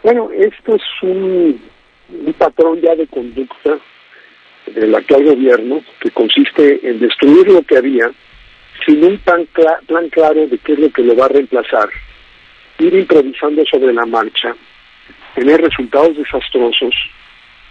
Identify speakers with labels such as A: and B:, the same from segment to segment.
A: Bueno, esto es un patrón ya de conducta del actual gobierno que consiste en destruir lo que había sin un plan claro de qué es lo que lo va a reemplazar, ir improvisando sobre la marcha, tener resultados desastrosos,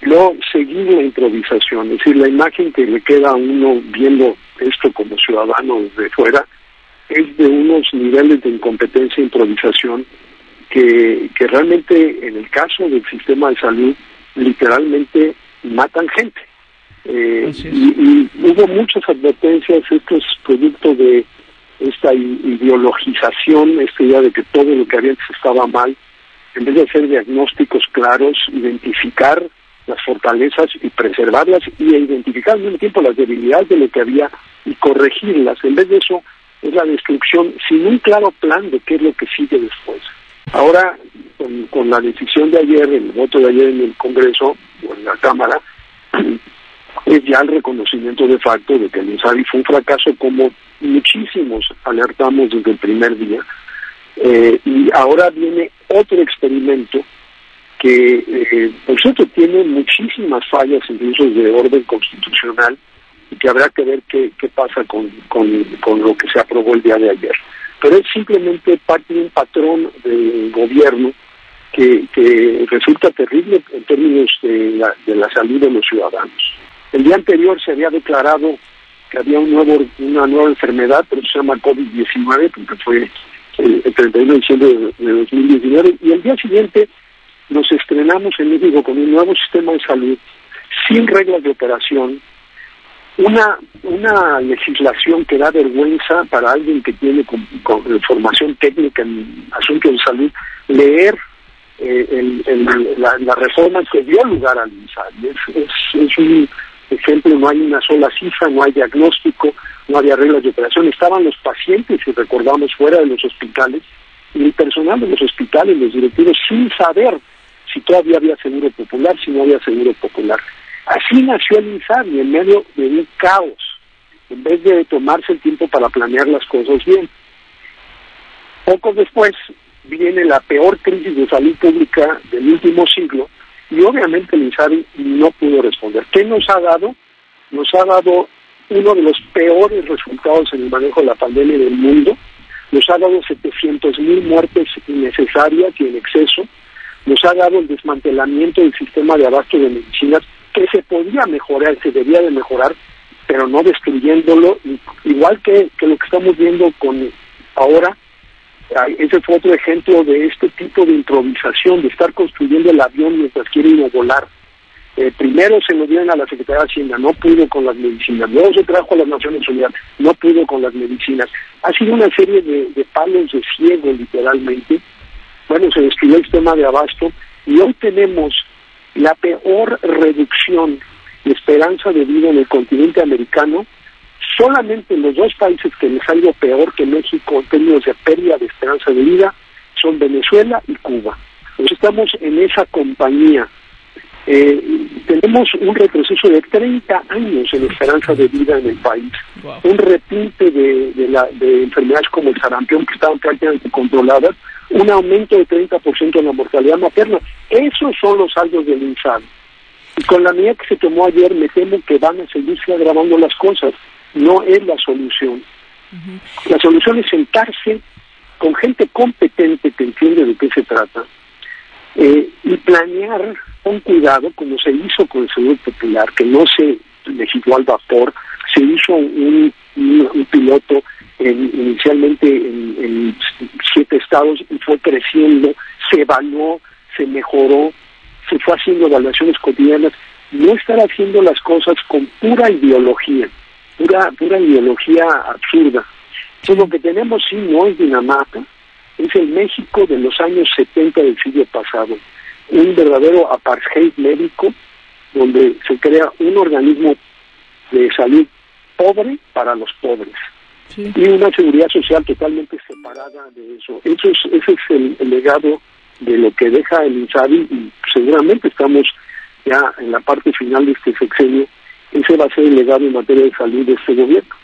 A: luego seguir la improvisación. Es decir, la imagen que le queda a uno viendo esto como ciudadano desde fuera es de unos niveles de incompetencia e improvisación que realmente en el caso del sistema de salud literalmente matan gente. Y hubo muchas advertencias. Esto es producto de esta ideologización, esta idea de que todo lo que había antes estaba mal. En vez de hacer diagnósticos claros, identificar las fortalezas y preservarlas, y identificar al mismo tiempo las debilidades de lo que había y corregirlas. En vez de eso, es la destrucción sin un claro plan de qué es lo que sigue después. Ahora, con la decisión de ayer, el voto de ayer en el Congreso o en la Cámara, es ya el reconocimiento de facto de que el INSABI fue un fracaso, como muchísimos alertamos desde el primer día. Y ahora viene otro experimento que, por cierto, tiene muchísimas fallas, incluso de orden constitucional, y que habrá que ver qué pasa con lo que se aprobó el día de ayer. Pero es simplemente parte de un patrón de gobierno que resulta terrible en términos de la salud de los ciudadanos. El día anterior se había declarado que había una nueva enfermedad, pero se llama COVID-19, porque fue el 31 de diciembre de 2019, y el día siguiente nos estrenamos en México con un nuevo sistema de salud, sin reglas de operación, una legislación que da vergüenza para alguien que tiene con formación técnica en asuntos de salud, leer la reforma que dio lugar al INSABI. Es un ejemplo. No hay una sola cifra, no hay diagnóstico, no había reglas de operación. Estaban los pacientes, si recordamos, fuera de los hospitales, y el personal de los hospitales, los directivos, sin saber si todavía había seguro popular, si no había seguro popular. Así nació el INSABI, en medio de un caos, en vez de tomarse el tiempo para planear las cosas bien. Poco después viene la peor crisis de salud pública del último siglo, y obviamente el INSABI no pudo responder. ¿Qué nos ha dado? Nos ha dado uno de los peores resultados en el manejo de la pandemia del mundo. Nos ha dado 700,000 muertes innecesarias y en exceso. Nos ha dado el desmantelamiento del sistema de abasto de medicinas, que se podía mejorar, se debía de mejorar, pero no destruyéndolo, igual que lo que estamos viendo con ahora. Ese fue otro ejemplo de este tipo de improvisación, de estar construyendo el avión mientras quiere ir a volar. Primero se lo dieron a la Secretaría de Hacienda, no pudo con las medicinas. Luego se trajo a las Naciones Unidas, no pudo con las medicinas. Ha sido una serie de palos de ciego, literalmente. Bueno, se destruyó el sistema de abasto, y hoy tenemos la peor reducción de esperanza de vida en el continente americano. Solamente los dos países que les ha ido peor que México en términos de pérdida de esperanza de vida son Venezuela y Cuba. Entonces estamos en esa compañía. Tenemos un retroceso de 30 años en esperanza de vida en el país. Wow. Un repunte de enfermedades como el sarampión, que estaban prácticamente controladas, un aumento de 30% en la mortalidad materna. Esos son los saldos del INSABI. Y con la medida que se tomó ayer, me temo que van a seguirse agravando las cosas. No es la solución. La solución es sentarse con gente competente que entiende de qué se trata, y planear con cuidado, como se hizo con el Seguro Popular, que no se legisló al vapor. Se hizo un piloto inicialmente en 7 estados y fue creciendo, se evaluó, se mejoró, se fue haciendo evaluaciones cotidianas. No estar haciendo las cosas con pura ideología absurda. Entonces, lo que tenemos sí no es Dinamarca, es el México de los años 70 del siglo pasado, un verdadero apartheid médico, donde se crea un organismo de salud pobre para los pobres, sí, y una seguridad social totalmente separada de eso. Ese es el legado de lo que deja el INSABI, y seguramente estamos ya en la parte final de este sexenio. Ese va a ser el legado en materia de salud de este gobierno.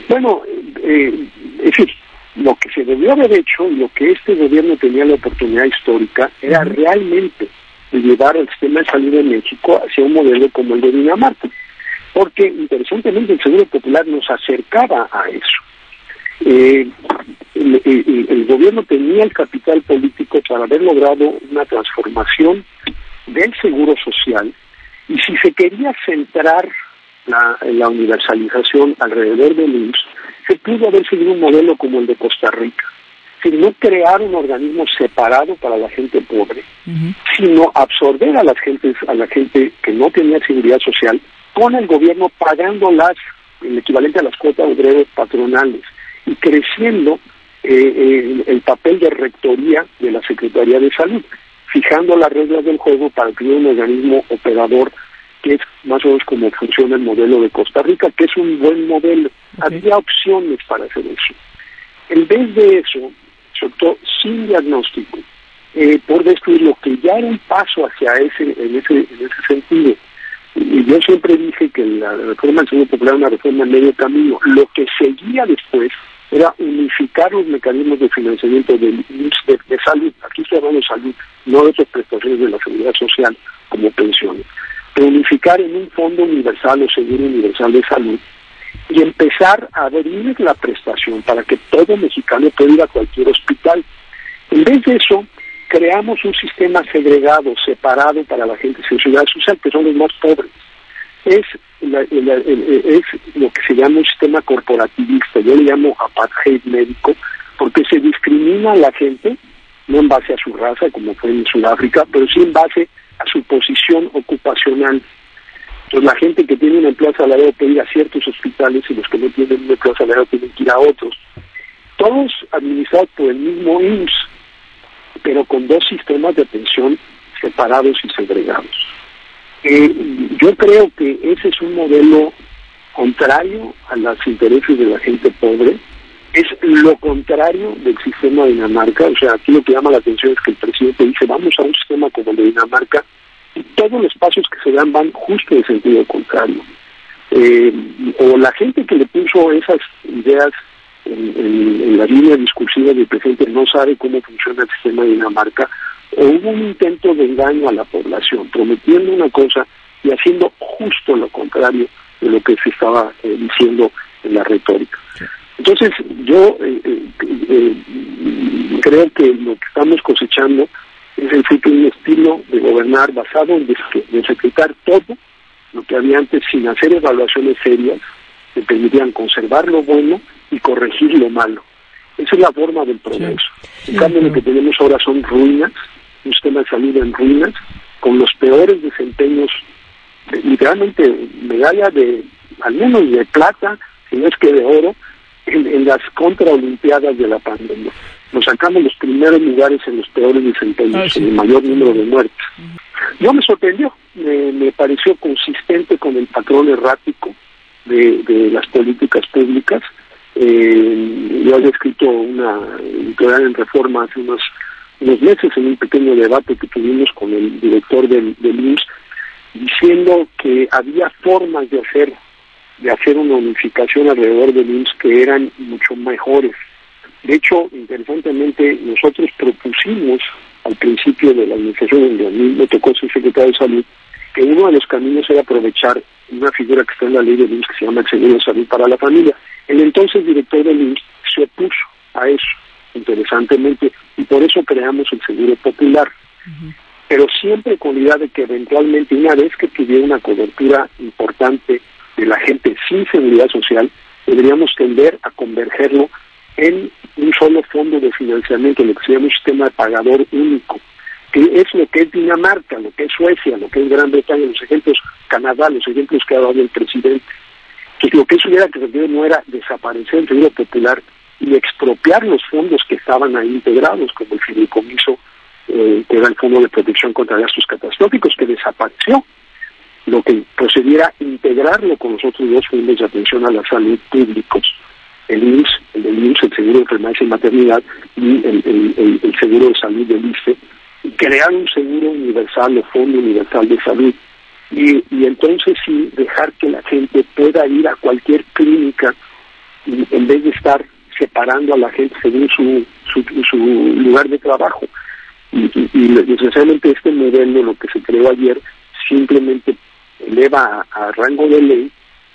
A: Bueno, es decir, Lo que se debió haber hecho y lo que este gobierno tenía la oportunidad histórica era realmente llevar el sistema de salud de México hacia un modelo como el de Dinamarca, porque interesantemente el Seguro Popular nos acercaba a eso. El gobierno tenía el capital político para haber logrado una transformación del seguro social, y si se quería centrar la universalización alrededor del IMSS, se pudo haber seguido un modelo como el de Costa Rica, sin no crear un organismo separado para la gente pobre, sino absorber a la gente que no tenía seguridad social, con el gobierno pagando el equivalente a las cuotas obreras patronales y creciendo el papel de rectoría de la Secretaría de Salud, fijando las reglas del juego para crear un organismo operador que es más o menos como funciona el modelo de Costa Rica, que es un buen modelo. Había opciones para hacer eso. En vez de eso, sobre todo sin diagnóstico, por destruir lo que ya era un paso hacia en ese sentido. Y yo siempre dije que la reforma del Seguro Popular era una reforma en medio camino. Lo que seguía después era unificar los mecanismos de financiamiento de salud. Aquí estoy hablando de salud, no de otras prestaciones de la seguridad social como pensiones. Pero unificar en un fondo universal o seguro universal de salud y empezar a abrir la prestación para que todo mexicano pueda ir a cualquier hospital. En vez de eso, creamos un sistema segregado, separado para la gente sin seguridad social, que son los más pobres. Es lo que se llama un sistema corporativista. Yo le llamo apartheid médico, porque se discrimina a la gente, no en base a su raza, como fue en Sudáfrica, pero sí en base a su posición ocupacional. Entonces la gente que tiene un empleo asalariado puede ir a ciertos hospitales y los que no tienen un empleo asalariado tienen que ir a otros. Todos administrados por el mismo IMSS, pero con dos sistemas de atención separados y segregados. Yo creo que ese es un modelo contrario a los intereses de la gente pobre, es lo contrario del sistema de Dinamarca. O sea, aquí lo que llama la atención es que el presidente dice vamos a un sistema como el de Dinamarca, y todos los pasos que se dan van justo en sentido contrario. O la gente que le puso esas ideas en la línea discursiva del presidente no sabe cómo funciona el sistema de Dinamarca, o hubo un intento de engaño a la población, prometiendo una cosa y haciendo justo lo contrario de lo que se estaba diciendo en la retórica. Entonces, yo creo que lo que estamos cosechando es el fruto de un estilo de gobernar basado en desecretar todo lo que había antes sin hacer evaluaciones serias que permitían conservar lo bueno y corregir lo malo. Esa es la forma del progreso. En cambio, lo que tenemos ahora son ruinas, un sistema de salud en ruinas, con los peores desempeños, literalmente medalla al menos de plata, si no es que de oro, en las contraolimpiadas de la pandemia. Nos sacamos los primeros lugares en los peores desempeños, en el mayor número de muertes. Yo me sorprendió, me pareció consistente con el patrón errático de las políticas públicas. Yo había escrito una editorial en Reforma hace unos meses en un pequeño debate que tuvimos con el director del IMSS, diciendo que había formas de hacer una unificación alrededor del IMSS que eran mucho mejores. De hecho, interesantemente, nosotros propusimos al principio de la administración, donde a mí me tocó ser secretario de Salud, que uno de los caminos era aprovechar una figura que está en la ley del IMSS que se llama el Seguro de Salud para la Familia. El entonces director del IMSS se opuso a eso, interesantemente, y por eso creamos el Seguro Popular. Pero siempre con la idea de que eventualmente, una vez que tuviera una cobertura importante de la gente sin seguridad social, deberíamos tender a convergerlo en un solo fondo de financiamiento, lo que se llama un sistema de pagador único, que es lo que es Dinamarca, lo que es Suecia, lo que es Gran Bretaña, los ejemplos, Canadá, los ejemplos que ha dado el presidente. Que lo que eso hubiera que hacer no era desaparecer el Seguro Popular y expropiar los fondos que estaban ahí integrados, como el fideicomiso, que era el Fondo de Protección contra Gastos Catastróficos, que desapareció. Lo que procediera a integrarlo con los otros dos fondos de atención a la salud públicos, el IMSS, el Seguro de Enfermedades y Maternidad, y el Seguro de Salud del ISSSTE, y crear un seguro universal o fondo universal de salud. Y entonces sí, dejar que la gente pueda ir a cualquier clínica y en vez de estar separando a la gente según su lugar de trabajo. Y desgraciadamente este modelo, lo que se creó ayer, simplemente eleva a rango de ley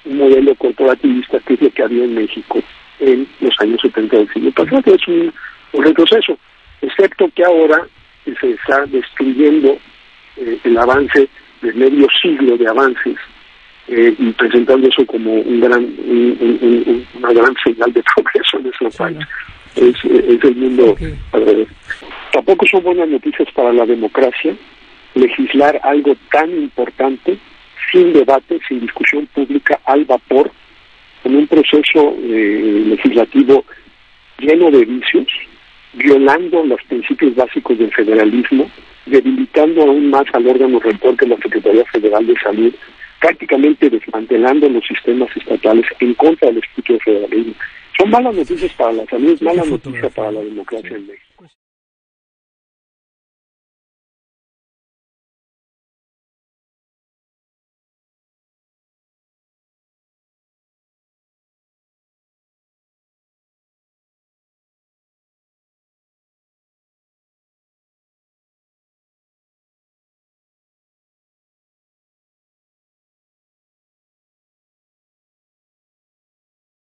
A: un modelo corporativista que es lo que había en México en los años 70 del siglo pasado. Es un retroceso, excepto que ahora se está destruyendo el avance de medio siglo de avances y presentando eso como una gran señal de progreso en nuestro país. Es el mundo alrededor. Tampoco son buenas noticias para la democracia legislar algo tan importante sin debate, sin discusión pública, al vapor, con un proceso legislativo lleno de vicios, violando los principios básicos del federalismo, debilitando aún más al órgano rector que es la Secretaría Federal de Salud, prácticamente desmantelando los sistemas estatales en contra del espíritu del federalismo. Son malas noticias para la salud, malas noticias para la democracia en México.